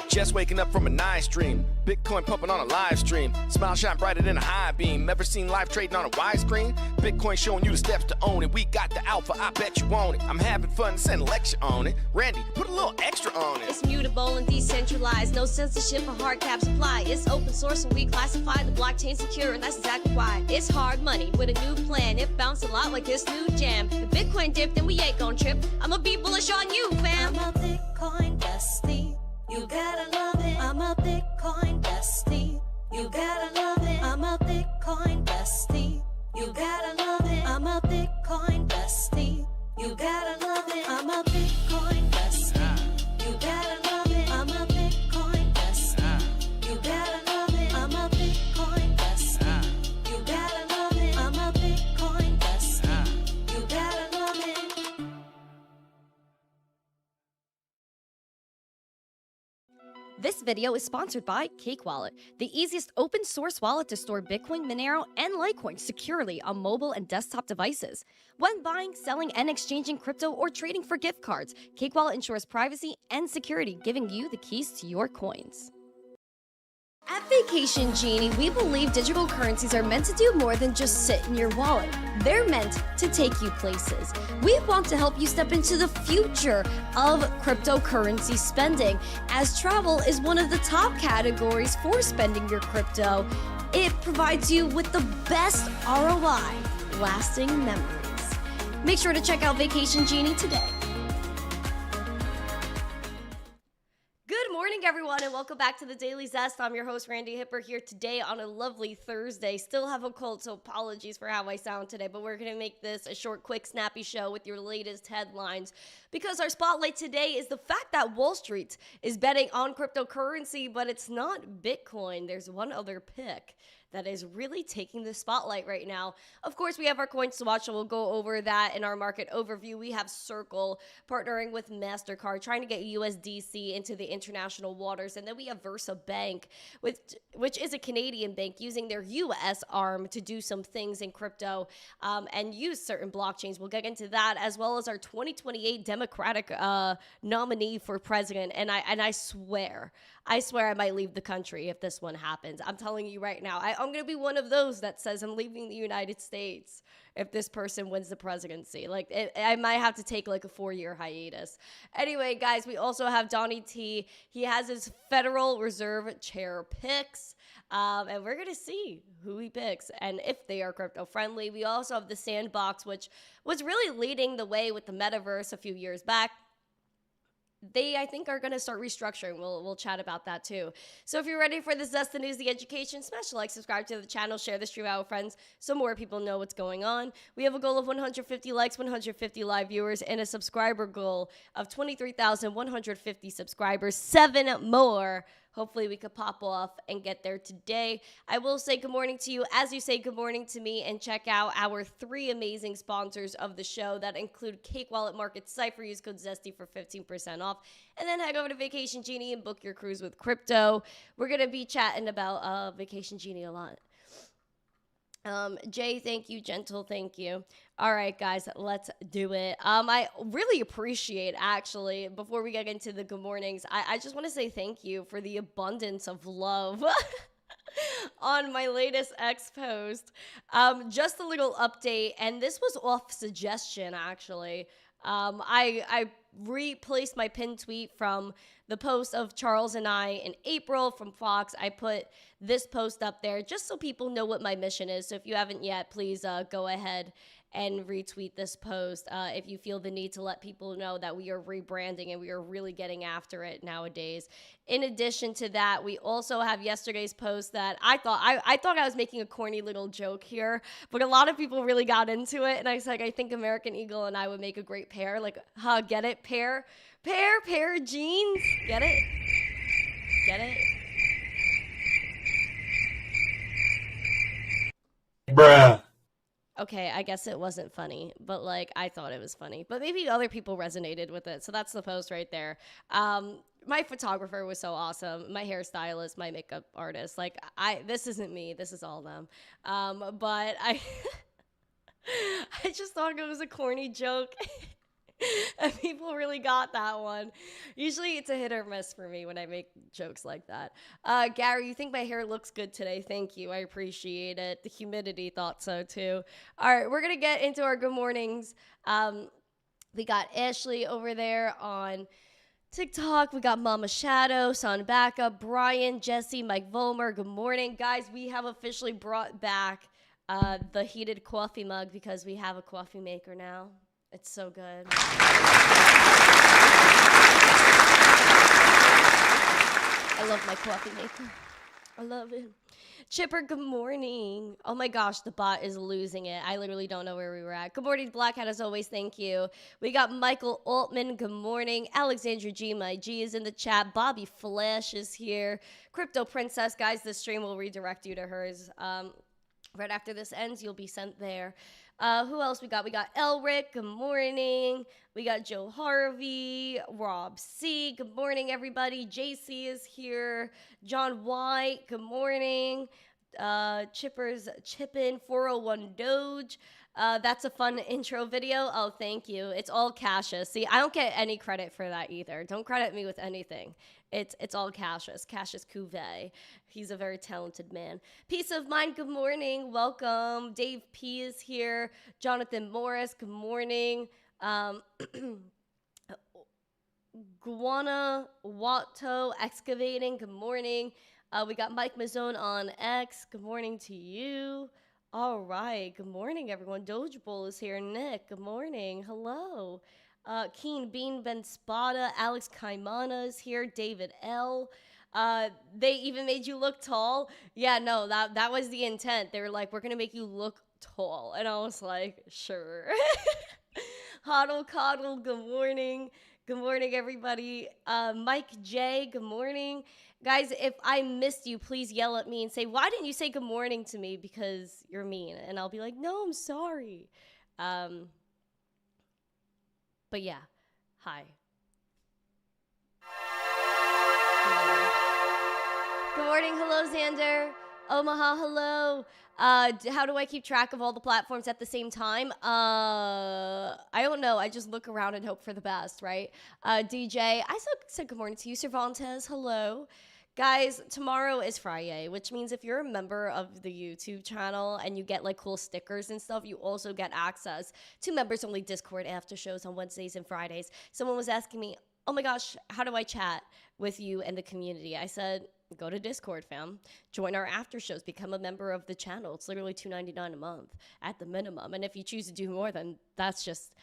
Just waking up from a nice dream. Bitcoin pumping on a live stream. Smile shine brighter than a high beam. Ever seen life trading on a widescreen? Bitcoin showing you the steps to own it. We got the alpha, I bet you want it. I'm having fun, send a lecture on it. Randy, put a little extra on it. It's mutable and decentralized. No censorship or hard cap supply. It's open source and we classify the blockchain secure, and that's exactly why. It's hard money with a new plan. It bounced a lot like this new jam. The Bitcoin dipped and we ain't gon' trip. I'ma be bullish on you, fam. I'm a Bitcoin bestie. You gotta love it. I'm a Bitcoin bestie. You gotta love it. I'm a Bitcoin bestie. You gotta love it. I'm a Bitcoin bestie. You gotta love it. I'm a Bitcoin bestie. You gotta love it. I'm a Bitcoin bestie. You gotta love it. I'm a Bitcoin bestie. You gotta love it. I'm a Bitcoin bestie. You gotta love it. This video is sponsored by Cake Wallet, the easiest open source wallet to store Bitcoin, Monero, and Litecoin securely on mobile and desktop devices. When buying, selling, and exchanging crypto or trading for gift cards, Cake Wallet ensures privacy and security, giving you the keys to your coins. At Vacation Genie, we believe digital currencies are meant to do more than just sit in your wallet. They're meant to take you places. We want to help you step into the future of cryptocurrency spending, as travel is one of the top categories for spending your crypto. It provides you with the best ROI, lasting memories. Make sure to check out Vacation Genie today. Good morning, everyone, and welcome back to the Daily Zest. I'm your host, Randi Hipper, here today on a lovely Thursday. Still have a cold, so apologies for how I sound today, but we're going to make this a short, quick, snappy show with your latest headlines, because our spotlight today is the fact that Wall Street is betting on cryptocurrency, but it's not Bitcoin. There's one other pick that is really taking the spotlight right now. Of course, we have our coins to watch, and we'll go over that in our market overview. We have Circle partnering with MasterCard, trying to get USDC into the international waters. And then we have Versa Bank, which is a Canadian bank, using their US arm to do some things in crypto and use certain blockchains. We'll get into that, as well as our 2028 Democratic nominee for president. And I swear I might leave the country if this one happens. I'm telling you right now, I'm going to be one of those that says I'm leaving the United States if this person wins the presidency. Like, I might have to take like a 4-year hiatus. Anyway, guys, we also have Donnie T. He has his Federal Reserve Chair picks. And we're going to see who he picks and if they are crypto friendly. We also have the Sandbox, which was really leading the way with the metaverse a few years back. They, I think, are going to start restructuring. We'll chat about that too. So if you're ready for the Zest, the news, the education, smash the like, subscribe to the channel, share the stream out with friends so more people know what's going on. We have a goal of 150 likes, 150 live viewers, and a subscriber goal of 23,150 subscribers. 7 more. Hopefully we could pop off and get there today. I will say good morning to you as you say good morning to me, and check out our 3 amazing sponsors of the show that include Cake Wallet, Market, Cipher. Use code ZESTY for 15% off. And then head over to Vacation Genie and book your cruise with crypto. We're going to be chatting about Vacation Genie a lot. Jay, thank you. Gentle, thank you. All right, guys, let's do it. I really appreciate, actually, before we get into the good mornings, I just want to say thank you for the abundance of love on my latest X post. Just a little update, and this was off suggestion, actually. I replaced my pinned tweet from the post of Charles and I in April from Fox. I put this post up there just so people know what my mission is. So if you haven't yet, please go ahead and retweet this post if you feel the need to let people know that we are rebranding and we are really getting after it nowadays. In addition to that, we also have yesterday's post that I thought I was making a corny little joke here, but a lot of people really got into it. And I was like, I think American Eagle and I would make a great pair. Like, get it? Pair of jeans. Get it? Get it? Bruh. Okay, I guess it wasn't funny, but like I thought it was funny. But maybe other people resonated with it. So that's the post right there. My photographer was so awesome. My hairstylist, my makeup artist. Like this isn't me. This is all them. But I I just thought it was a corny joke. And people really got that one. Usually it's a hit or miss for me when I make jokes like that. Gary, you think my hair looks good today? Thank you. I appreciate it. The humidity thought so too. All right, we're going to get into our good mornings. We got Ashley over there on TikTok. We got Mama Shadow, Son Backup, Brian, Jesse, Mike Volmer. Good morning. Guys, we have officially brought back the heated coffee mug because we have a coffee maker now. It's so good. I love my coffee maker. I love it. Chipper, good morning. Oh my gosh, the bot is losing it. I literally don't know where we were at. Good morning, Black Hat, as always. Thank you. We got Michael Altman. Good morning. Alexandra G. My G is in the chat. Bobby Flash is here. Crypto Princess, guys, this stream will redirect you to hers. Right after this ends, you'll be sent there. Who else we got? We got Elric. Good morning. We got Joe Harvey, Rob C. Good morning, everybody. JC is here. John White. Good morning. Chipper's Chippin 401 Doge. That's a fun intro video. Oh, thank you. It's all Cassius. See, I don't get any credit for that either. Don't credit me with anything. It's all Cassius. Cassius Cuvée. He's a very talented man. Peace of mind. Good morning. Welcome. Dave P is here. Jonathan Morris. Good morning. Guanajuato Excavating. Good morning. We got Mike Mazzone on X. Good morning to you. All right. Good morning, everyone. Doge Bull is here. Nick, good morning. Hello. Keen Bean Ben Spada. Alex Kaimana is here. David L. They even made you look tall. Yeah, no, that was the intent. They were like, we're going to make you look tall. And I was like, sure. Huddle Coddle, good morning. Good morning, everybody. Mike J, good morning. Guys, if I missed you, please yell at me and say, why didn't you say good morning to me? Because you're mean. And I'll be like, no, I'm sorry. But yeah, hi. Good morning. Hello, Xander. Omaha, hello. How do I keep track of all the platforms at the same time? I don't know. I just look around and hope for the best, right? DJ, I said good morning to you. Cervantes, hello. Guys, tomorrow is Friday, which means if you're a member of the YouTube channel and you get like cool stickers and stuff, you also get access to members-only Discord after shows on Wednesdays and Fridays. Someone was asking me, oh my gosh, how do I chat with you and the community? I said, go to Discord, fam. Join our after shows. Become a member of the channel. It's literally $2.99 a month at the minimum. And if you choose to do more, then that's just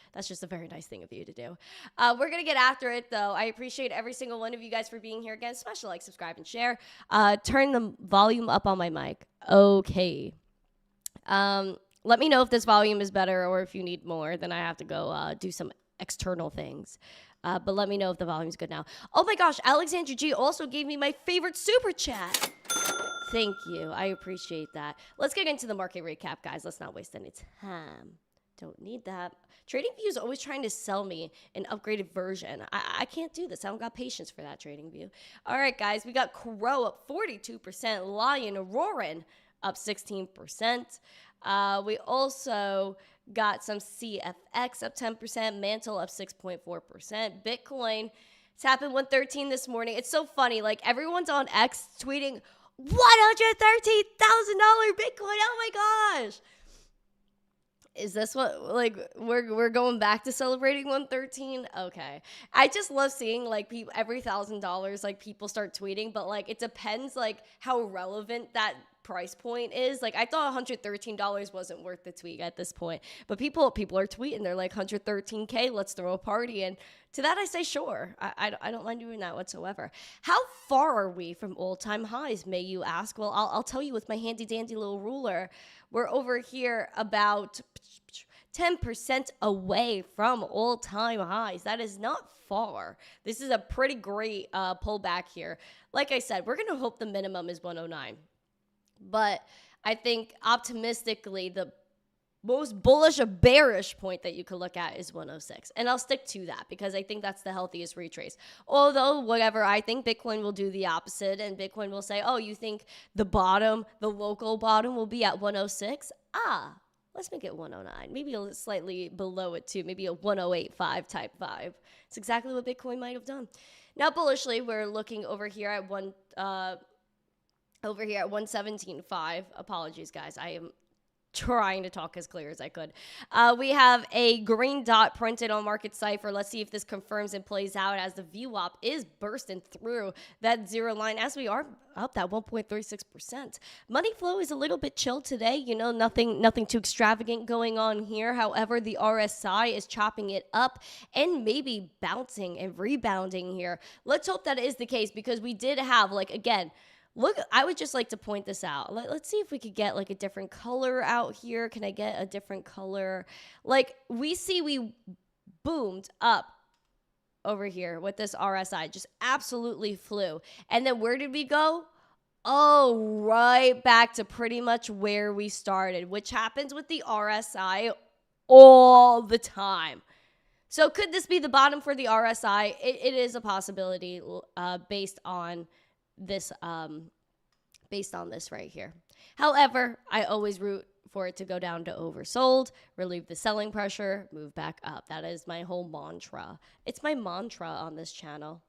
a very nice thing of you to do. We're going to get after it, though. I appreciate every single one of you guys for being here again. Smash the like, subscribe, and share. Turn the volume up on my mic. Okay. Let me know if this volume is better or if you need more. Then I have to go do some external things. But let me know if the volume's good now. Oh my gosh, Alexandra G also gave me my favorite super chat. Thank you. I appreciate that. Let's get into the market recap, guys. Let's not waste any time. Don't need that. TradingView is always trying to sell me an upgraded version. I can't do this. I don't got patience for that, TradingView. All right, guys. We got Crow up 42%. Lion roaring up 16%. We also got some CFX up 10%, Mantle up 6.4%, Bitcoin, it's happened 113 this morning. It's so funny, like everyone's on X tweeting $113,000 Bitcoin. Oh my gosh. Is this what, like, we're going back to celebrating 113? Okay. I just love seeing, like, people every $1,000, like, people start tweeting, but, like, it depends, like, how relevant that price point is. Like, I thought $113 wasn't worth the tweet at this point, but people are tweeting. They're like, 113K, let's throw a party. And to that, I say, sure. I don't mind doing that whatsoever. How far are we from all-time highs, may you ask? Well, I'll tell you with my handy-dandy little ruler. We're over here about 10% away from all-time highs. That is not far. This is a pretty great pullback here. Like I said, we're going to hope the minimum is 109. But I think optimistically, the most bullish or bearish point that you could look at is 106. And I'll stick to that because I think that's the healthiest retrace. Although, whatever, I think Bitcoin will do the opposite. And Bitcoin will say, oh, you think the bottom, the local bottom will be at 106? Let's make it 109. Maybe slightly below it too. Maybe a 1085 type vibe. It's exactly what Bitcoin might have done. Now, bullishly, we're looking over here at 117.5. Apologies, guys. I am trying to talk as clear as I could. We have a green dot printed on market Cipher. Let's see if this confirms and plays out as the VWAP is bursting through that zero line as we are up that 1.36%. Money flow is a little bit chill today. You know, nothing too extravagant going on here. However, the RSI is chopping it up and maybe bouncing and rebounding here. Let's hope that is the case because we did have, like, again, look, I would just like to point this out. Let's see if we could get like a different color out here. Can I get a different color? Like we boomed up over here with this RSI. Just absolutely flew. And then where did we go? Oh, right back to pretty much where we started, which happens with the RSI all the time. So could this be the bottom for the RSI? It is a possibility based on this right here. However, I always root for it to go down to oversold, relieve the selling pressure, move back up. That is my whole mantra. It's my mantra on this channel.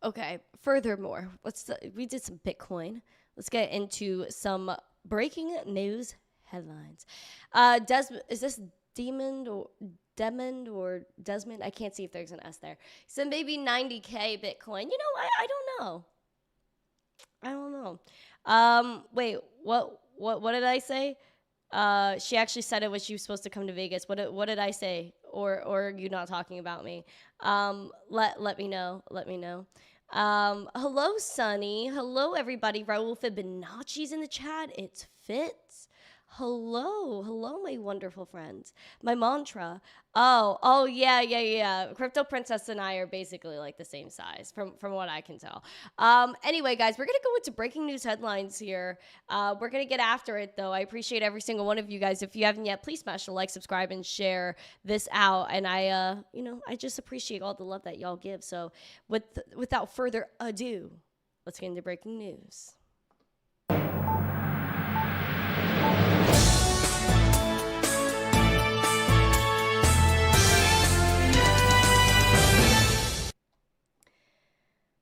Okay, furthermore, we did some Bitcoin. Let's get into some breaking news headlines. Is this Demond or Desmond? I can't see if there's an S there. So maybe 90K Bitcoin. You know, I don't know. Wait, what did I say? She actually said it when she was supposed to come to Vegas. What did I say? Or are you not talking about me? Let me know. Hello, Sunny. Hello, everybody. Raul Fibonacci's in the chat. It's Fitz. Hello, my wonderful friends. My mantra. Oh, yeah. Crypto Princess and I are basically like the same size from what I can tell. Anyway, guys, we're going to go into breaking news headlines here. We're going to get after it, though. I appreciate every single one of you guys. If you haven't yet, please smash the like, subscribe, and share this out. And I just appreciate all the love that y'all give. So without further ado, let's get into breaking news.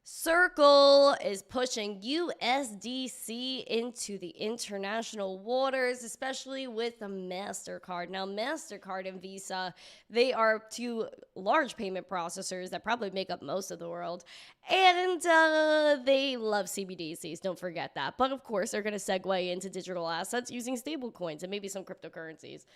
Circle is pushing USDC into the international waters, especially with a MasterCard. Now, MasterCard and Visa, they are two large payment processors that probably make up most of the world. And they love CBDCs, don't forget that. But of course, they're going to segue into digital assets using stablecoins and maybe some cryptocurrencies.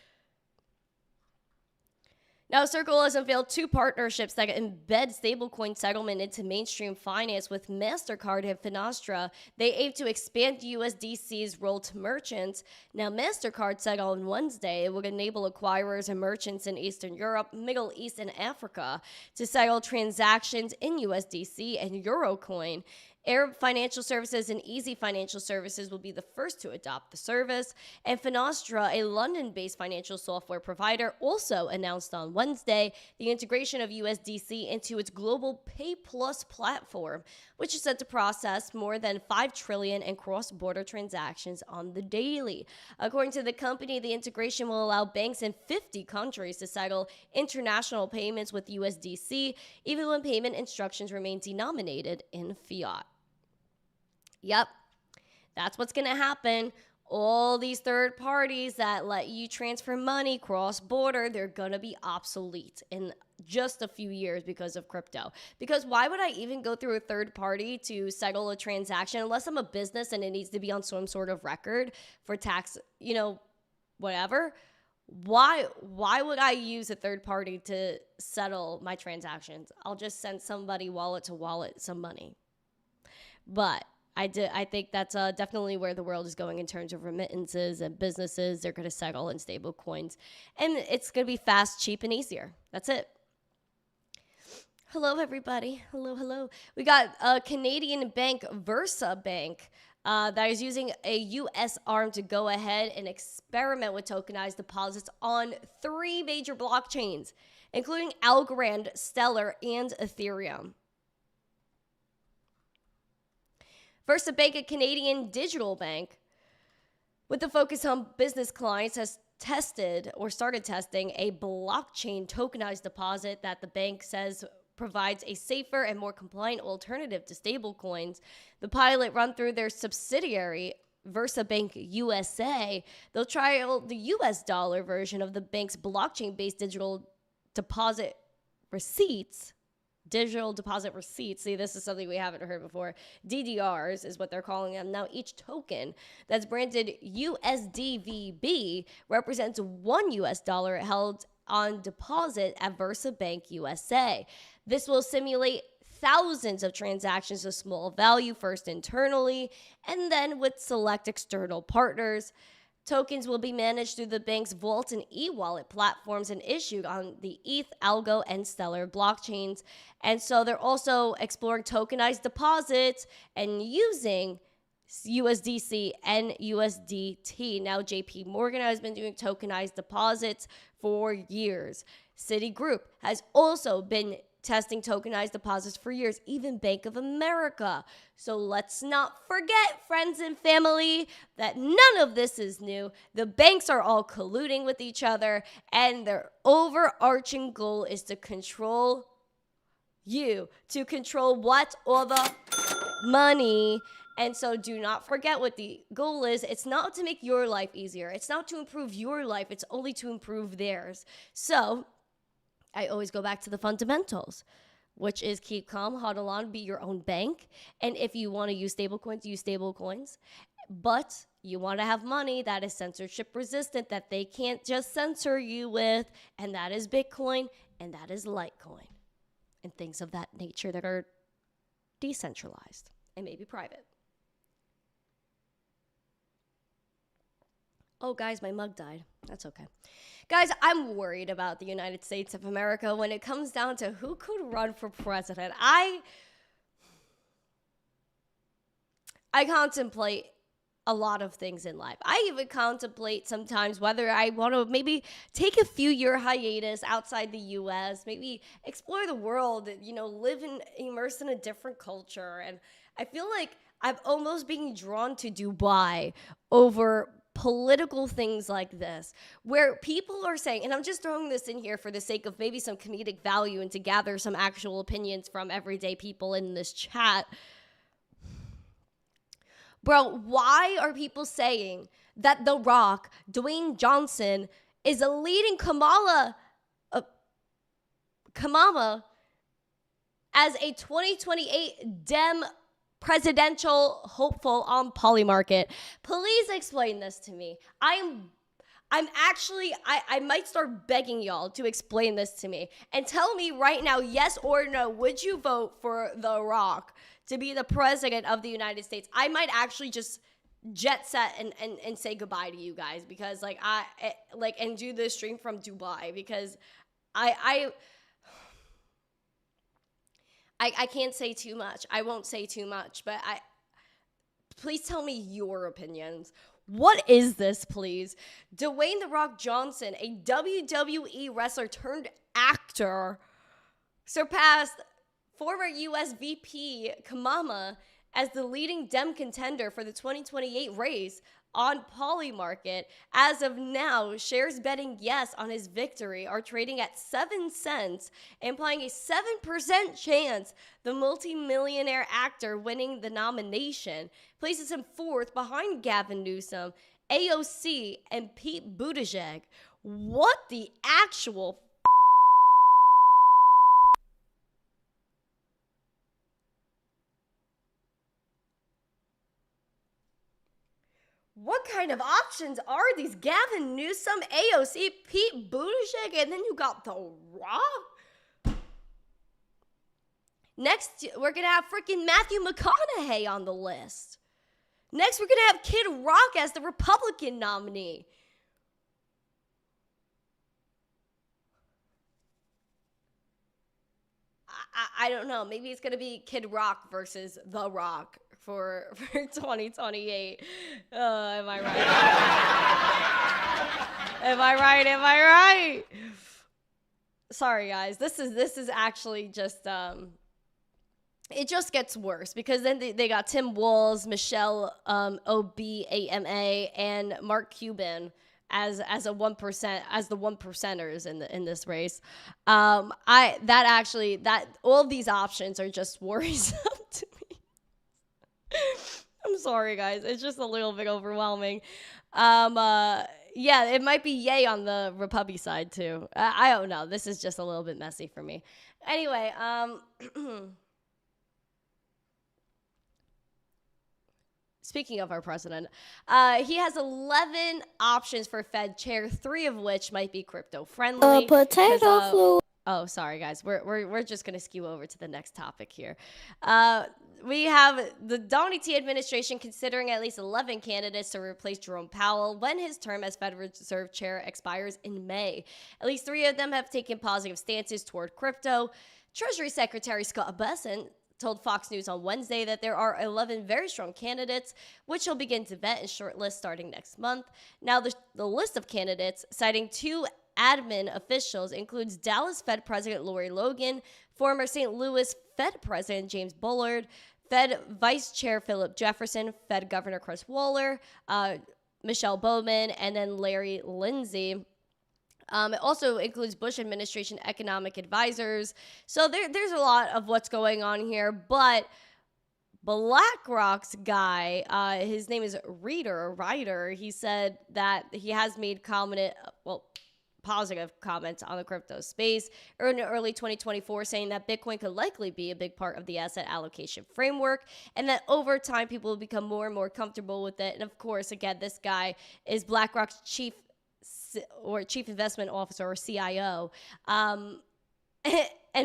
Now, Circle has unveiled two partnerships that embed stablecoin settlement into mainstream finance with MasterCard and Finastra. They aim to expand USDC's role to merchants. Now, MasterCard said on Wednesday it would enable acquirers and merchants in Eastern Europe, Middle East, and Africa to settle transactions in USDC and Eurocoin. Arab Financial Services and Easy Financial Services will be the first to adopt the service. And Finastra, a London-based financial software provider, also announced on Wednesday the integration of USDC into its global Pay Plus platform, which is set to process more than 5 trillion in cross-border transactions on the daily. According to the company, the integration will allow banks in 50 countries to settle international payments with USDC, even when payment instructions remain denominated in fiat. Yep, that's what's going to happen. All these third parties that let you transfer money cross-border, they're going to be obsolete in just a few years because of crypto. Because why would I even go through a third party to settle a transaction unless I'm a business and it needs to be on some sort of record for tax, whatever? Why would I use a third party to settle my transactions? I'll just send somebody wallet to wallet some money. But I think that's definitely where the world is going in terms of remittances and businesses. They're going to settle in stable coins. And it's going to be fast, cheap, and easier. That's it. Hello, everybody. Hello. We got a Canadian bank, Versa Bank, that is using a U.S. arm to go ahead and experiment with tokenized deposits on 3 major blockchains, including Algorand, Stellar, and Ethereum. VersaBank, a Canadian digital bank with the focus on business clients, has tested or started testing a blockchain tokenized deposit that the bank says provides a safer and more compliant alternative to stablecoins. The pilot run through their subsidiary, VersaBank USA. They'll trial the US dollar version of the bank's blockchain-based digital deposit receipts. Digital deposit receipts. See, this is something we haven't heard before. DDRs is what they're calling them. Now, each token that's branded USDVB represents $1 held on deposit at VersaBank USA. This will simulate thousands of transactions of small value, first internally and then with select external partners. Tokens will be managed through the bank's Vault and e-wallet platforms and issued on the ETH, Algo, and Stellar blockchains. And so they're also exploring tokenized deposits and using USDC and USDT. Now, JP Morgan has been doing tokenized deposits for years. Citigroup has also been testing tokenized deposits for years, even Bank of America. So let's not forget, friends and family, that none of this is new. The banks are all colluding with each other, and their overarching goal is to control you, to control what? All the money. And so do not forget what the goal is. It's not to make your life easier. It's not to improve your life. It's only to improve theirs. So I always go back to the fundamentals, which is keep calm, huddle on, be your own bank. And if you want to use stablecoins, use stablecoins. But you want to have money that is censorship resistant, that they can't just censor you with. And that is Bitcoin and that is Litecoin and things of that nature that are decentralized and maybe private. Oh, guys, my mug died. That's okay. Guys, I'm worried about the United States of America when it comes down to who could run for president. I contemplate a lot of things in life. I even contemplate sometimes whether I want to maybe take a few-year hiatus outside the U.S., maybe explore the world, live and immerse in a different culture. And I feel like I'm almost being drawn to Dubai over political things like this, where people are saying, and I'm just throwing this in here for the sake of maybe some comedic value and to gather some actual opinions from everyday people in this chat. Bro, why are people saying that The Rock, Dwayne Johnson, is a leading Kamala as a 2028 Dem presidential hopeful on Polymarket? Please explain this to me. I might start begging y'all to explain this to me and tell me right now, yes or no, would you vote for The Rock to be the president of the United States? I might actually just jet set and say goodbye to you guys, because and do this stream from Dubai, because I can't say too much. I won't say too much, but please tell me your opinions. What is this, please? Dwayne "The Rock" Johnson, a WWE wrestler turned actor, surpassed former U.S. VP Kamala as the leading Dem contender for the 2028 race on Polymarket. As of now, shares betting yes on his victory are trading at 7 cents, implying a 7% chance the multimillionaire actor winning the nomination places him fourth behind Gavin Newsom, AOC, and Pete Buttigieg. What the actual What kind of options are these? Gavin Newsom, AOC, Pete Buttigieg, and then you got The Rock? Next, we're going to have freaking Matthew McConaughey on the list. Next, we're going to have Kid Rock as the Republican nominee. I don't know. Maybe it's going to be Kid Rock versus The Rock for 2028. Am I right? Am I right? Sorry, guys. This is actually just it just gets worse because then they got Tim Walz, Michelle Obama, and Mark Cuban as a 1%, as the 1%ers in this race. That all these options are just worrisome to me. I'm sorry, guys. It's just a little bit overwhelming. Yeah, it might be yay on the Republican side too. I don't know. This is just a little bit messy for me. Anyway, speaking of our president, he has 11 options for Fed chair, 3 of which might be crypto friendly. Potato flu. Oh, sorry, guys. We're just gonna skew over to the next topic here. We have the Donny T administration considering at least 11 candidates to replace Jerome Powell when his term as Federal Reserve Chair expires in May. At least 3 of them have taken positive stances toward crypto. Treasury Secretary Scott Bessent told Fox News on Wednesday that there are 11 very strong candidates, which he'll begin to vet and shortlist starting next month. Now, the list of candidates, citing 2 admin officials, includes Dallas Fed President Lori Logan, former St. Louis Fed President James Bullard, Fed Vice Chair Philip Jefferson, Fed Governor Chris Waller, Michelle Bowman, and then Larry Lindsey. It also includes Bush administration economic advisors. So there's a lot of what's going on here. But BlackRock's guy, his name is Ryder. He said that he has made positive comments on the crypto space in early 2024, saying that Bitcoin could likely be a big part of the asset allocation framework and that over time people will become more and more comfortable with it. And of course, again, this guy is BlackRock's chief investment officer, or CIO, and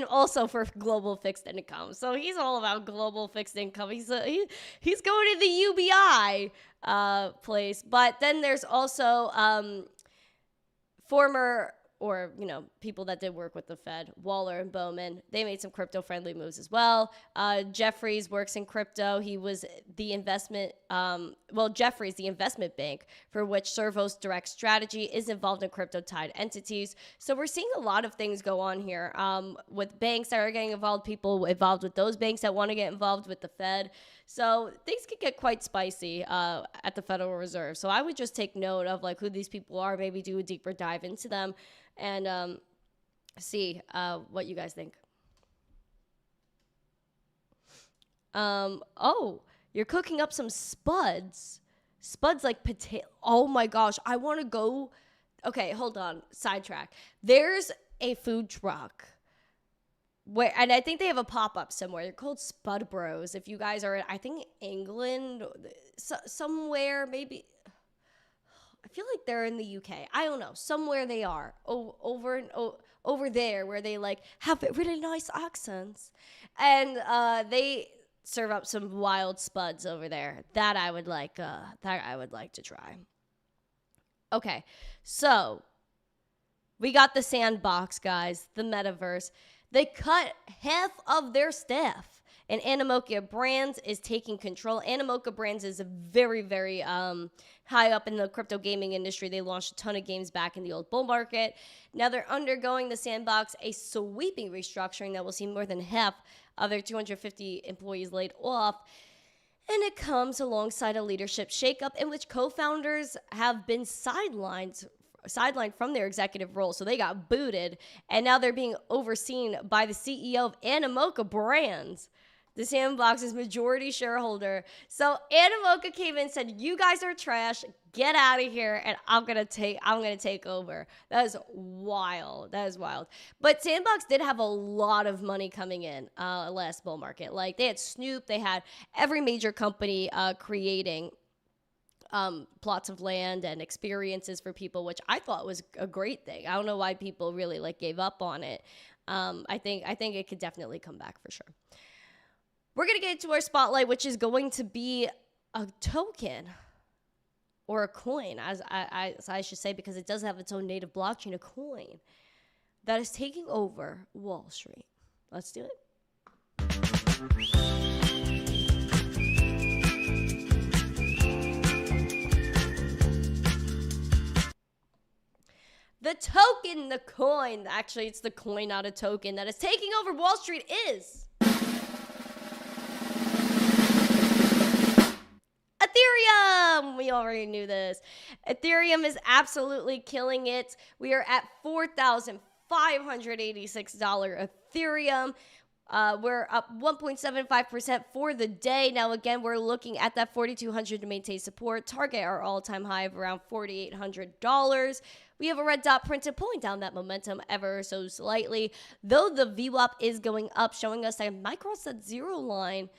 also for global fixed income. So he's all about global fixed income. He's going to the UBI place. But then there's also former, or, people that did work with the Fed, Waller and Bowman. They made some crypto-friendly moves as well. Jeffries works in crypto. He was the Jeffries, the investment bank for which Servos Direct Strategy is involved in crypto-tied entities. So we're seeing a lot of things go on here with banks that are getting involved, people involved with those banks that want to get involved with the Fed. So things could get quite spicy at the Federal Reserve. So I would just take note of who these people are, maybe do a deeper dive into them, and see what you guys think. Oh, you're cooking up some spuds. Spuds like potato. Oh my gosh, I want to go. Okay, hold on. Sidetrack. There's a food truck and I think they have a pop-up somewhere. They're called Spud Bros. If you guys are in, I think, England, somewhere, maybe. I feel like they're in the UK. I don't know. Somewhere they are. Over there where they have really nice accents. And they serve up some wild spuds over there. That I would like to try. Okay. So we got the sandbox, guys, the metaverse. They cut half of their staff, and Animoca Brands is taking control. Animoca Brands is very, very high up in the crypto gaming industry. They launched a ton of games back in the old bull market. Now they're undergoing the sandbox, a sweeping restructuring that will see more than half of their 250 employees laid off. And it comes alongside a leadership shakeup in which co-founders have been sidelined from their executive role. So they got booted, and now they're being overseen by the CEO of Animoca Brands, the Sandbox's majority shareholder. So Animoca came in and said, "You guys are trash. Get out of here, and I'm gonna take over." That is wild. But Sandbox did have a lot of money coming in last bull market. They had Snoop, they had every major company creating plots of land and experiences for people, which I thought was a great thing. I don't know why people really gave up on it. I think it could definitely come back for sure. We're gonna get into our spotlight, which is going to be a token or a coin, as I should say, because it does have its own native blockchain, a coin that is taking over Wall Street. Let's do it. The token, the coin, actually it's the coin, not a token, that is taking over Wall Street is Ethereum. We already knew this. Ethereum is absolutely killing it. We are at $4,586 Ethereum. We're up 1.75% for the day. Now, again, we're looking at that 4,200 to maintain support. Target our all-time high of around $4,800. We have a red dot printed, pulling down that momentum ever so slightly. Though the VWAP is going up, showing us that it might cross that zero line.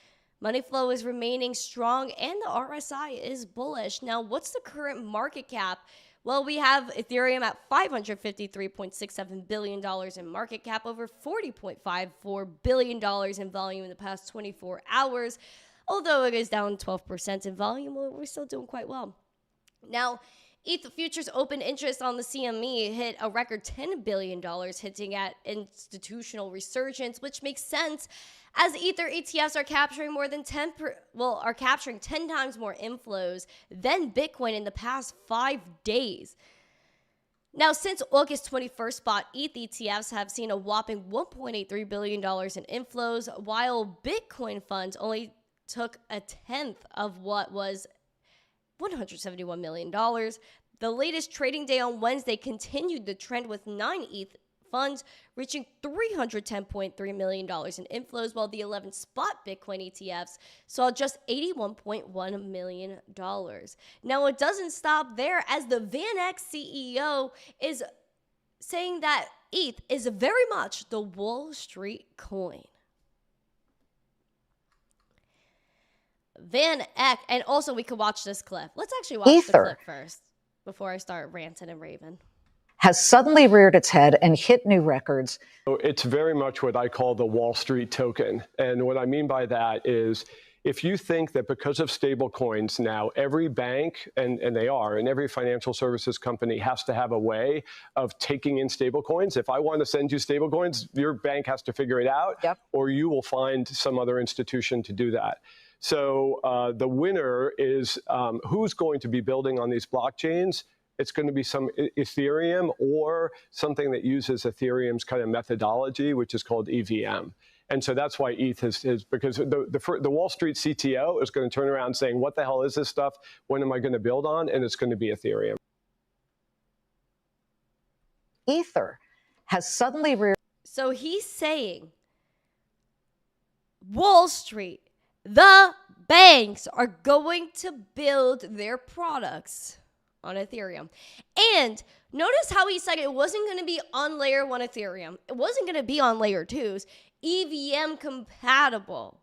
Money flow is remaining strong, and the RSI is bullish. Now, what's the current market cap? Well, we have Ethereum at $553.67 billion in market cap, over $40.54 billion in volume in the past 24 hours. Although it is down 12% in volume, we're still doing quite well. Now, ETH futures open interest on the CME hit a record $10 billion, hitting at institutional resurgence, which makes sense as Ether ETFs are capturing more than 10 times more inflows than Bitcoin in the past 5 days. Now, since August 21st, spot ETH ETFs have seen a whopping $1.83 billion in inflows, while Bitcoin funds only took a tenth of what was $171 million. The latest trading day on Wednesday continued the trend with 9 ETH funds reaching $310.3 million in inflows, while the 11 spot Bitcoin ETFs saw just $81.1 million. Now, it doesn't stop there, as the VanEck CEO is saying that ETH is very much the Wall Street coin. Van Eck, and also we could watch this clip. Let's actually watch the clip first before I start ranting and raving. Has suddenly reared its head and hit new records. It's very much what I call the Wall Street token. And what I mean by that is, if you think that because of stable coins now, every bank, and they are, and every financial services company has to have a way of taking in stable coins. If I want to send you stable coins, your bank has to figure it out, or you will find some other institution to do that. So the winner is who's going to be building on these blockchains. It's going to be some Ethereum or something that uses Ethereum's kind of methodology, which is called EVM. And so that's why ETH is because the Wall Street CTO is going to turn around saying, what the hell is this stuff? When am I going to build on? And it's going to be Ethereum. Ether has suddenly reared. So he's saying Wall Street, the banks are going to build their products on Ethereum. And notice how he said it wasn't going to be on layer 1 Ethereum. It wasn't going to be on layer 2's EVM compatible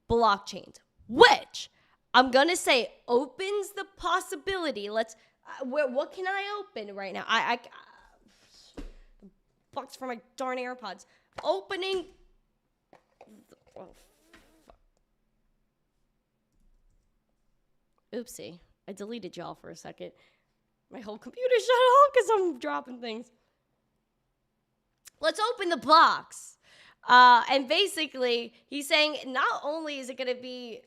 blockchains, which I'm going to say opens the possibility. Let's, what can I open right now? Bucks for my darn AirPods. Opening. Oh, fuck. Oopsie. I deleted y'all for a second. My whole computer shut off because I'm dropping things. Let's open the box. And basically, he's saying not only is it going to be,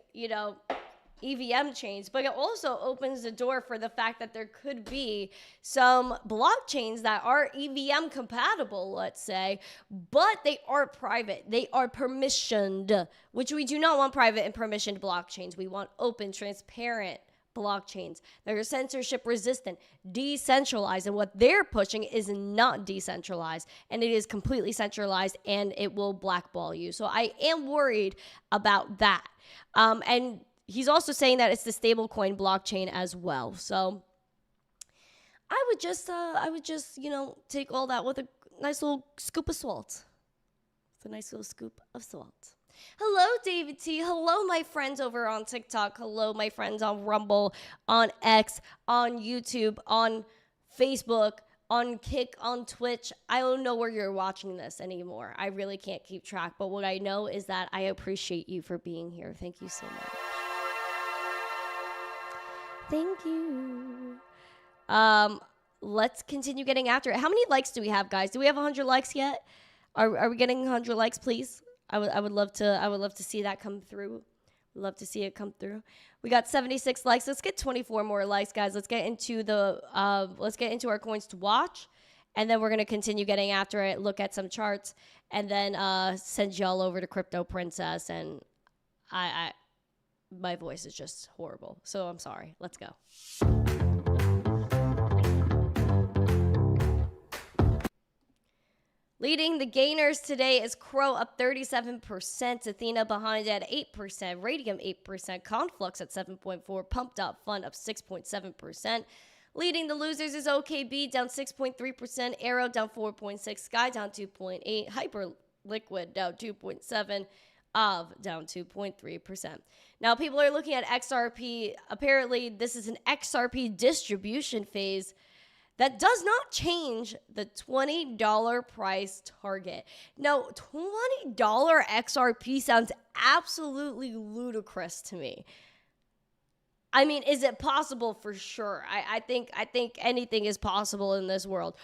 EVM chains, but it also opens the door for the fact that there could be some blockchains that are EVM compatible, let's say, but they are private. They are permissioned, which we do not want private and permissioned blockchains. We want open, transparent blockchains that are censorship resistant, decentralized, and what they're pushing is not decentralized, and it is completely centralized, and it will blackball you. So I am worried about that. And he's also saying that it's the stablecoin blockchain as well. So I would just take all that with a nice little scoop of salt. It's a nice little scoop of salt. Hello, David T. Hello, my friends over on TikTok. Hello, my friends on Rumble, on X, on YouTube, on Facebook, on Kick, on Twitch. I don't know where you're watching this anymore. I really can't keep track. But what I know is that I appreciate you for being here. Thank you so much. Thank you. Let's continue getting after it. How many likes do we have, guys? Do we have 100 likes yet? Are we getting 100 likes, please? I would love to see that come through. Love to see it come through. We got 76 likes. Let's get 24 more likes, guys. Let's get into our coins to watch, and then we're gonna continue getting after it. Look at some charts, and then send y'all over to Crypto Princess. And my voice is just horrible. So I'm sorry. Let's go. Leading the gainers today is Crow up 37%, Athena behind at 8%, Radium 8%, Conflux at 7.4%, Pumped Up Fund up 6.7%. Leading the losers is OKB down 6.3%, Arrow down 4.6%, Sky down 2.8%, Hyperliquid down 2.7%, down 2.3%. Now people are looking at XRP. Apparently this is an XRP distribution phase that does not change the $20 price target. Now, $20 XRP sounds absolutely ludicrous to me. I mean, is it possible? For sure. I think anything is possible in this world.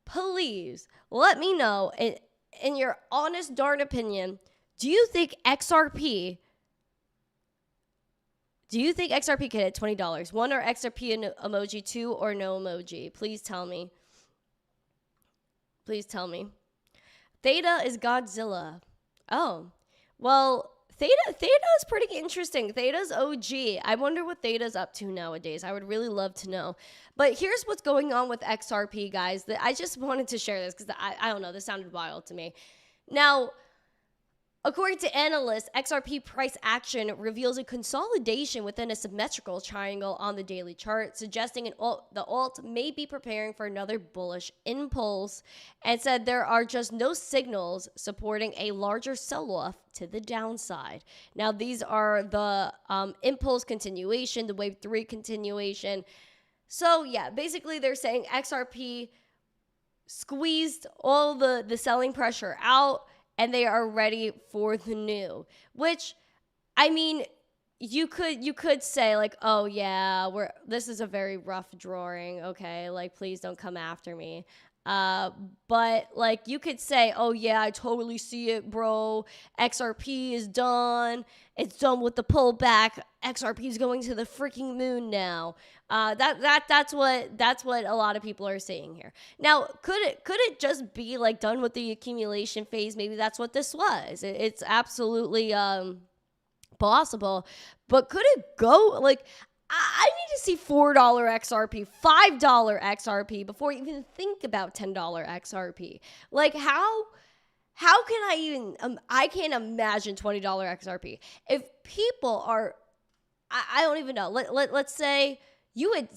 Please let me know in your honest darn opinion, do you think XRP can hit $20? One, or XRP emoji, two, or no emoji? Please tell me. Please tell me. Theta is Godzilla. Oh, well, Theta is pretty interesting. Theta's OG. I wonder what Theta's up to nowadays. I would really love to know. But here's what's going on with XRP, guys. I just wanted to share this because I don't know. This sounded wild to me. Now, according to analysts, XRP price action reveals a consolidation within a symmetrical triangle on the daily chart, suggesting the alt may be preparing for another bullish impulse, and said there are just no signals supporting a larger sell-off to the downside. Now, these are the impulse continuation, the wave 3 continuation. So, yeah, basically they're saying XRP squeezed all the selling pressure out, and they are ready for the new, which, I mean, you could say like, oh yeah, this is a very rough drawing, okay, like please don't come after me. But like you could say, oh yeah, I totally see it, bro. XRP is done. It's done with the pullback. XRP is going to the freaking moon now. That's what a lot of people are saying here. Now, could it just be like done with the accumulation phase? Maybe that's what this was. It's absolutely possible. But could it go like? I need to see $4 XRP, $5 XRP before you even think about $10 XRP. Like how can I even, I can't imagine $20 XRP. If people are, I don't even know. Let's say you had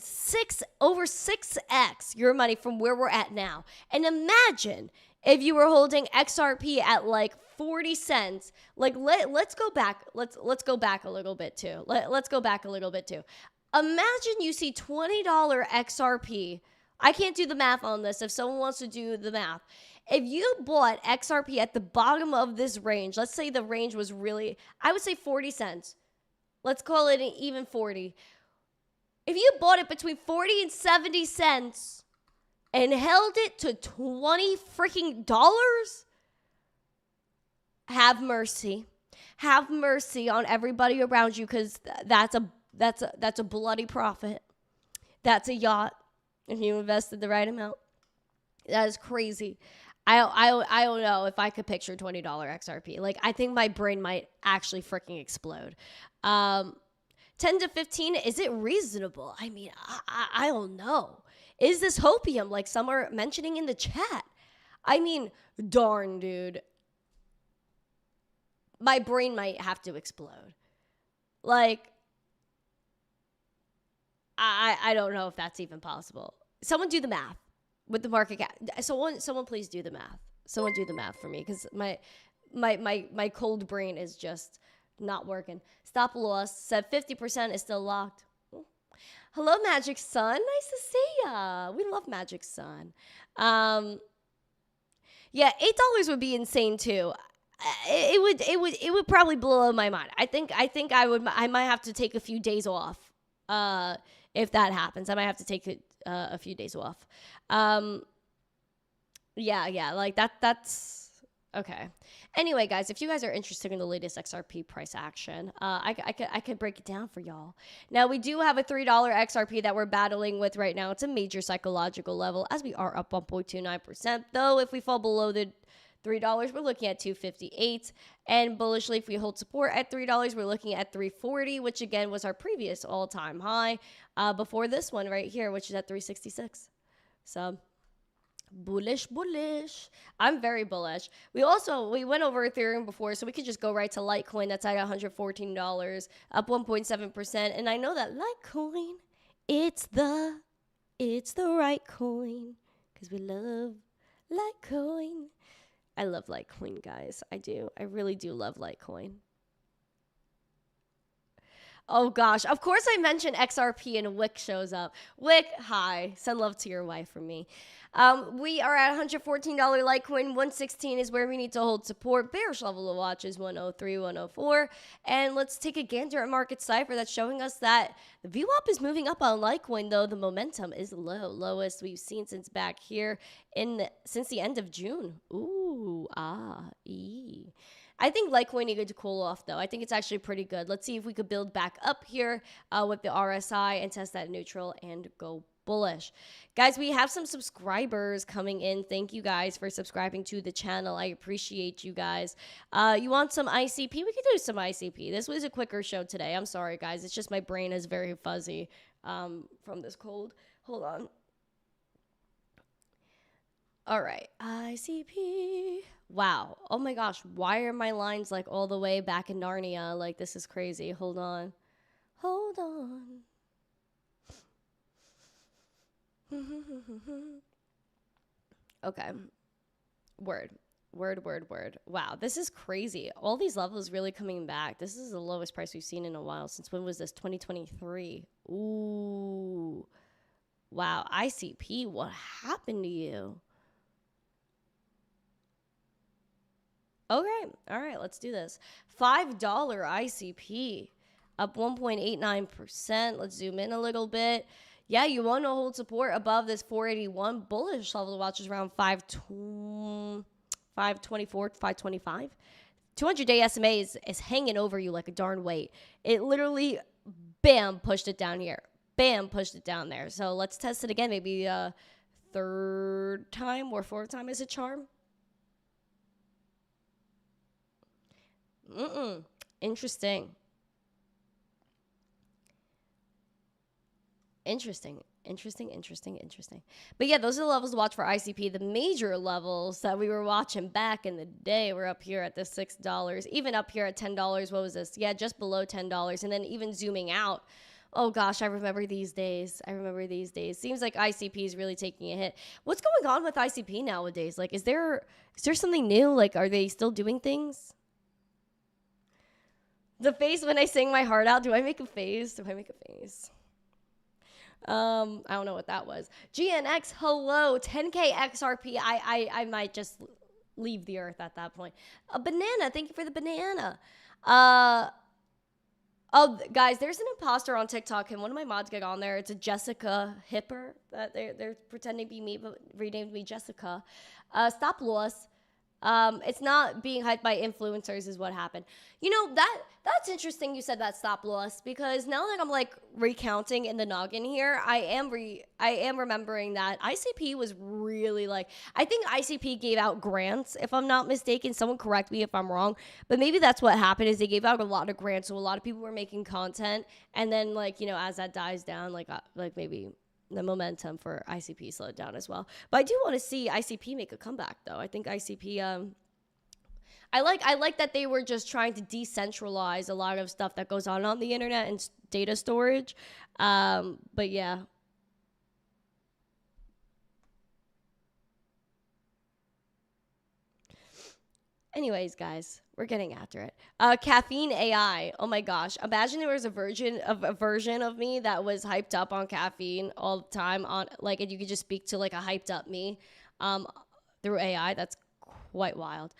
over 6x your money from where we're at now. And imagine if you were holding XRP at like 40 cents. Like let's go back. Let's go back a little bit too. Let's go back a little bit too. Imagine you see $20 XRP. I can't do the math on this. If someone wants to do the math, if you bought XRP at the bottom of this range, let's say the range was really, I would say 40 cents. Let's call it an even 40. If you bought it between 40 and 70 cents and held it to 20 freaking dollars, have mercy. Have mercy on everybody around you, because that's a bloody profit. That's a yacht if you invested the right amount. That is crazy. I don't know if I could picture $20 XRP. Like, I think my brain might actually freaking explode. 10 to 15, is it reasonable? I mean, I don't know. Is this hopium, like some are mentioning in the chat? I mean, darn, dude. My brain might have to explode. Like, I don't know if that's even possible. Someone do the math with the market cap. Someone please do the math. Someone do the math for me, because my cold brain is just not working. Stop loss said 50% is still locked. Hello, Magic Sun. Nice to see ya. We love Magic Sun. Yeah, $8 would be insane too. It would probably blow my mind. I think I might have to take a few days off. If that happens, I might have to take a few days off. Yeah, like that's okay. Anyway, guys, if you guys are interested in the latest XRP price action, I could break it down for y'all. Now, we do have a $3 XRP that we're battling with right now. It's a major psychological level, as we are up 1.29%. Though, if we fall below the $3, we're looking at 258. And bullishly, if we hold support at $3, we're looking at 340, which again was our previous all-time high before this one right here, which is at 366. So bullish. I'm very bullish. We went over Ethereum before, so we could just go right to Litecoin. That's at $114, up 1.7%. And I know that Litecoin, it's the right coin, because we love Litecoin. I love Litecoin, guys. I do. I really do love Litecoin. Oh, gosh. Of course I mentioned XRP and Wick shows up. Wick, hi. Send love to your wife from me. We are at $114 Litecoin. 116 is where we need to hold support. Bearish level to watch is 103, 104. And let's take a gander at Market Cipher. That's showing us that the VWAP is moving up on Litecoin, though the momentum is low. Lowest we've seen since back here since the end of June. Ooh, I think Litecoin needed to cool off, though. I think it's actually pretty good. Let's see if we could build back up here with the RSI and test that neutral and go bullish. Guys, we have some subscribers coming in. Thank you guys for subscribing to the channel. I appreciate you guys. You want some ICP? We could do some ICP. This was a quicker show today. I'm sorry, guys. It's just my brain is very fuzzy from this cold. Hold on. All right, ICP. Wow. Oh my gosh. Why are my lines like all the way back in Narnia? Like, this is crazy. Hold on. Okay. Word. Wow, this is crazy. All these levels really coming back. This is the lowest price we've seen in a while. Since when was this? 2023. Ooh. Wow. ICP, what happened to you? Okay. All right, let's do this. $5 ICP, up 1.89%. Let's zoom in a little bit. Yeah, you want to hold support above this 481. Bullish level to watch is around 524, 525. 200-day SMA is hanging over you like a darn weight. It literally, bam, pushed it down here. Bam, pushed it down there. So let's test it again. Maybe a third time or fourth time is a charm. Interesting. But yeah, those are the levels to watch for ICP. The major levels that we were watching back in the day were up here at the $6, even up here at $10. What was this? Yeah, just below $10. And then even zooming out. Oh gosh, I remember these days. Seems like ICP is really taking a hit. What's going on with ICP nowadays? Like, is there something new? Like, are they still doing things? The face when I sing my heart out. Do I make a face? I don't know what that was. GNX, hello. 10K XRP. I might just leave the earth at that point. A banana. Thank you for the banana. Oh, guys, there's an imposter on TikTok, and one of my mods get on there. It's a Jessica Hipper. That they're pretending to be me, but renamed me Jessica. Stop loss. It's not being hyped by influencers is what happened. You know, that's interesting you said that stop loss, because now that I'm like recounting in the noggin here, I am remembering that ICP was really like, I think ICP gave out grants, if I'm not mistaken. Someone correct me if I'm wrong, but maybe that's what happened, is they gave out a lot of grants, so a lot of people were making content, and then like, you know, as that dies down, like maybe the momentum for ICP slowed down as well. But I do want to see ICP make a comeback, though. I think ICP, I like that they were just trying to decentralize a lot of stuff that goes on the internet and data storage. But yeah. Anyways, guys, we're getting after it. Caffeine AI. Oh my gosh. Imagine there was a version of me that was hyped up on caffeine all the time, on like, and you could just speak to like a hyped up me through AI. That's quite wild.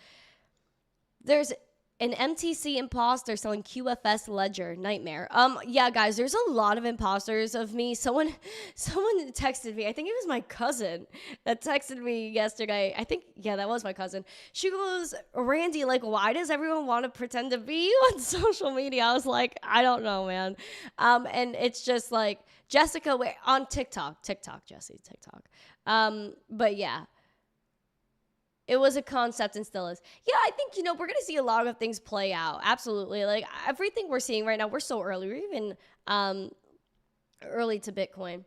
There's an MTC imposter selling QFS ledger. Nightmare. Yeah, guys, there's a lot of imposters of me. Someone texted me. I think it was my cousin that texted me yesterday. I think, yeah, that was my cousin. She goes, Randy, like, why does everyone want to pretend to be you on social media? I was like, I don't know, man. And it's just like, Jessica, on TikTok, Jesse, TikTok. But yeah. It was a concept and still is. Yeah, I think, we're going to see a lot of things play out. Absolutely. Like everything we're seeing right now, we're so early. We're even early to Bitcoin.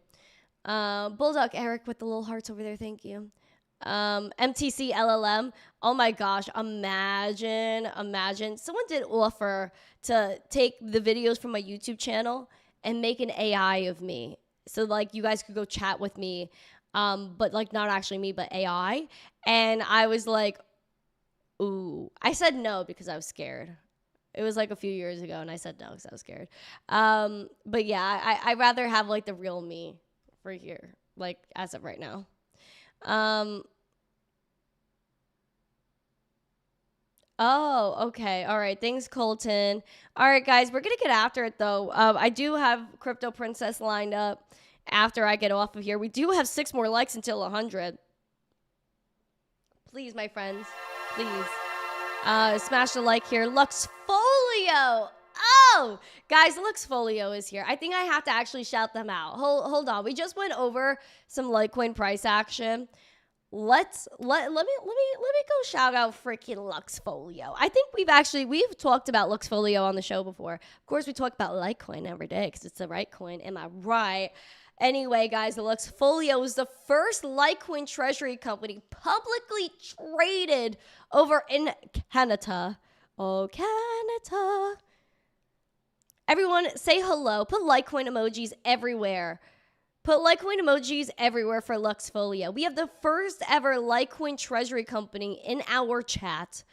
Bulldog Eric with the little hearts over there. Thank you. MTC LLM. Oh my gosh. Imagine. Someone did offer to take the videos from my YouTube channel and make an AI of me. So like you guys could go chat with me. But like not actually me, but AI. And I was like, ooh, I said no because I was scared. It was like a few years ago and I said no because I was scared. But yeah, I'd rather have like the real me for here, like as of right now. Oh, okay. All right. Thanks, Colton. All right, guys, we're going to get after it, though. I do have Crypto Princess lined up after I get off of here. We do have 6 more likes until 100. Please, my friends. Please. Smash the like here. Luxfolio. Oh, guys, Luxfolio is here. I think I have to actually shout them out. Hold on. We just went over some Litecoin price action. Let me go shout out freaking Luxfolio. I think we've talked about Luxfolio on the show before. Of course, we talk about Litecoin every day because it's the right coin. Am I right? Anyway, guys, the Luxfolio is the first Litecoin treasury company publicly traded over in Canada. Oh, Canada. Everyone say hello. Put Litecoin emojis everywhere. Put Litecoin emojis everywhere for Luxfolio. We have the first ever Litecoin treasury company in our chat.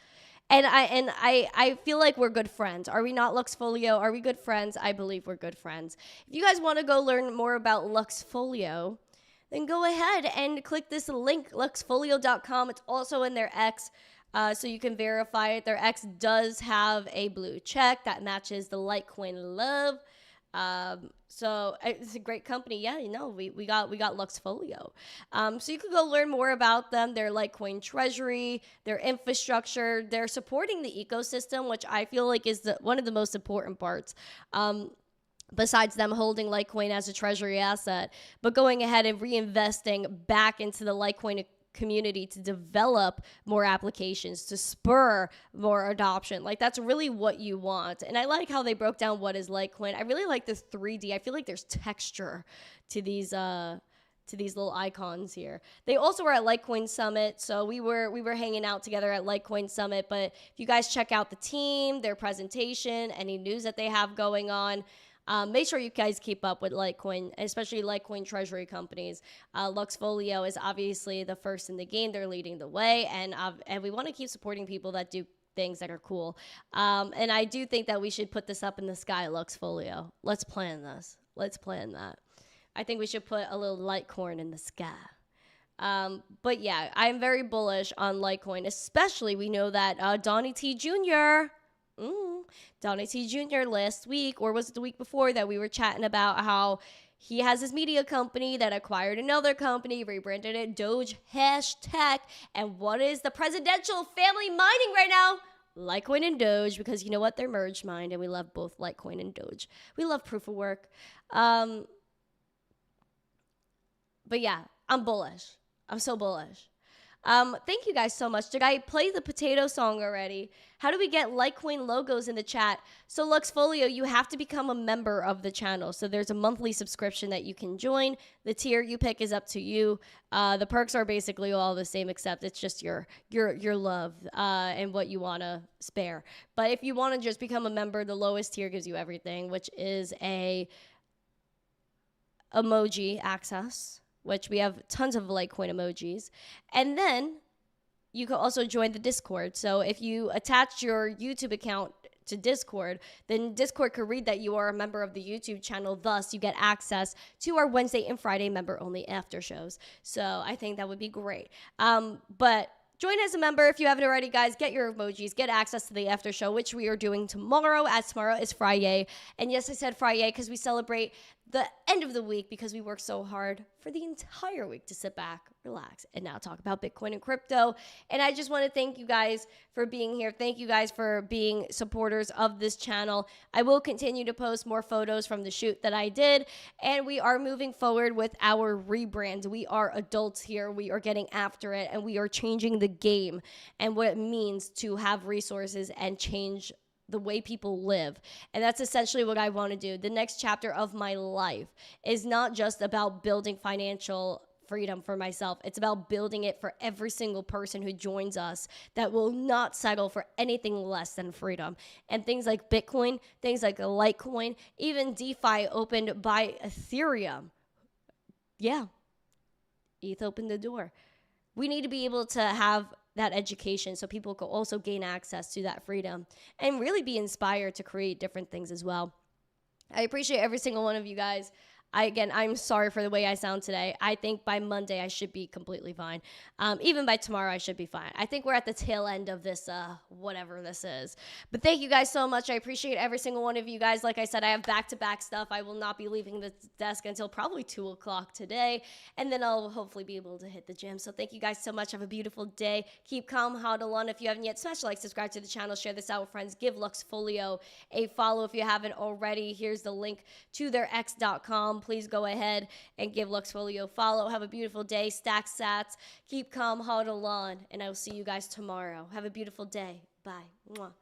And I feel like we're good friends. Are we not, Luxfolio? Are we good friends? I believe we're good friends. If you guys want to go learn more about Luxfolio, then go ahead and click this link, luxfolio.com. It's also in their X, so you can verify it. Their X does have a blue check that matches the Litecoin love. So it's a great company. Yeah, we got Luxfolio. So you can go learn more about them, their Litecoin treasury, their infrastructure. They're supporting the ecosystem, which I feel like is one of the most important parts. Besides them holding Litecoin as a treasury asset, but going ahead and reinvesting back into the Litecoin community to develop more applications, to spur more adoption. Like that's really what you want. And I like how they broke down what is Litecoin. I really like this 3D. I feel like there's texture to these little icons here. They also were at Litecoin Summit, so we were hanging out together at Litecoin Summit. But if you guys check out the team, their presentation, any news that they have going on, make sure you guys keep up with Litecoin, especially Litecoin treasury companies. Luxfolio is obviously the first in the game. They're leading the way, and we want to keep supporting people that do things that are cool. And I do think that we should put this up in the sky, Luxfolio. Let's plan this. Let's plan that. I think we should put a little Litecoin in the sky. But yeah, I'm very bullish on Litecoin, especially we know that Donnie T. Jr., Donnie T. Jr. last week, or was it the week before, that we were chatting about how he has his media company that acquired another company, rebranded it Doge hashtag. And what is the presidential family mining right now? Litecoin and Doge, because you know what? They're merged mined, and we love both Litecoin and Doge. We love proof of work. But yeah, I'm bullish. I'm so bullish. Thank you guys so much. Did I play the potato song already? How do we get Litecoin logos in the chat? So Luxfolio, you have to become a member of the channel. So there's a monthly subscription that you can join. The tier you pick is up to you. The perks are basically all the same, except it's just your love and what you want to spare. But if you want to just become a member, the lowest tier gives you everything, which is a emoji access, which we have tons of Litecoin emojis. And then you can also join the Discord. So if you attach your YouTube account to Discord, then Discord could read that you are a member of the YouTube channel. Thus, you get access to our Wednesday and Friday member-only after shows. So I think that would be great. But join as a member if you haven't already, guys. Get your emojis. Get access to the after show, which we are doing tomorrow, as tomorrow is Friday. And yes, I said Friday because we celebrate the end of the week because we worked so hard for the entire week to sit back, relax, and now talk about Bitcoin and crypto. And I just want to thank you guys for being here. Thank you guys for being supporters of this channel. I will continue to post more photos from the shoot that I did, and we are moving forward with our rebrand. We are adults here. We are getting after it, and we are changing the game and what it means to have resources and change the way people live. And that's essentially what I want to do. The next chapter of my life is not just about building financial freedom for myself. It's about building it for every single person who joins us that will not settle for anything less than freedom. And things like Bitcoin, things like Litecoin, even DeFi opened by Ethereum. Yeah, ETH opened the door. We need to be able to have that education so people can also gain access to that freedom and really be inspired to create different things as well. I appreciate every single one of you guys. I'm sorry for the way I sound today. I think by Monday I should be completely fine. Even by tomorrow I should be fine. I think we're at the tail end of this, whatever this is. But thank you guys so much. I appreciate every single one of you guys. Like I said, I have back-to-back stuff. I will not be leaving the desk until probably 2 o'clock today. And then I'll hopefully be able to hit the gym. So thank you guys so much. Have a beautiful day. Keep calm, hodl on. If you haven't yet, smash like, subscribe to the channel, share this out with friends. Give Luxfolio a follow if you haven't already. Here's the link to their x.com. Please go ahead and give Luxfolio a follow. Have a beautiful day. Stack sats. Keep calm, hodl on. And I will see you guys tomorrow. Have a beautiful day. Bye. Mwah.